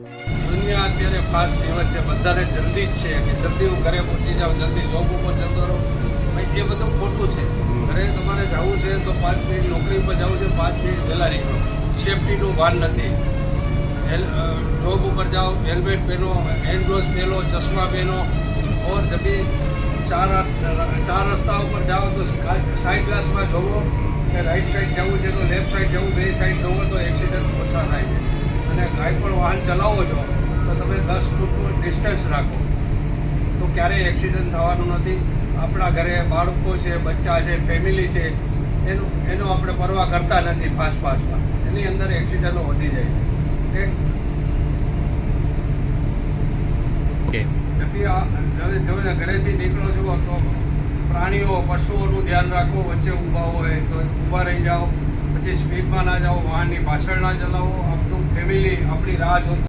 દુનિયા અત્યારે ફાસ્ટ જીવન છે, બધાને જલ્દી જ છે કે જલ્દી હું ઘરે પહોંચી જાઉં, જલ્દી જોબ ઉપર જતો રહું. ભાઈ એ બધું ખોટું છે. ઘરે તમારે જવું છે તો 5 મિનિટ, નોકરી પર જવું છે 5 મિનિટ વહેલા નીકળો. સેફટીનું ભાન નથી. જોબ ઉપર જાઓ, હેલ્મેટ પહેરો, હેન્ડ ગ્લોવ્સ પહેરો, ચશ્મા પહેરો. ઓર જબી ચાર રસ્તા ઉપર જાઓ તો સાઈડ ગ્લાસમાં જોવો કે રાઈટ સાઈડ જવું છે તો લેફ્ટ સાઈડ જવું, બે સાઈડ જોવો તો એક્સિડન્ટ ઓછા થાય છે. અને કાંઈ પણ વાહન ચલાવો છો તો તમે 10 ફૂટનું ડિસ્ટન્સ રાખો તો ક્યારેય એક્સિડન્ટ થવાનું નથી. આપણા ઘરે બાળકો છે, બચ્ચા છે, ફેમિલી છે, એનું આપણે પરવા કરતા નથી. ફાસ્ટમાં એની અંદર એક્સિડન્ટો વધી જાય છે. ઓકે. તમે ઘરેથી નીકળો છો તો પ્રાણીઓ, પશુઓનું ધ્યાન રાખો. વચ્ચે ઊભા હોય તો ઊભા રહી જાઓ. પછી સ્પીડમાં ના જાઓ, વાહનની પાછળ ના ચલાવો. આપણું ફેમિલી આપણી રાહ જોતું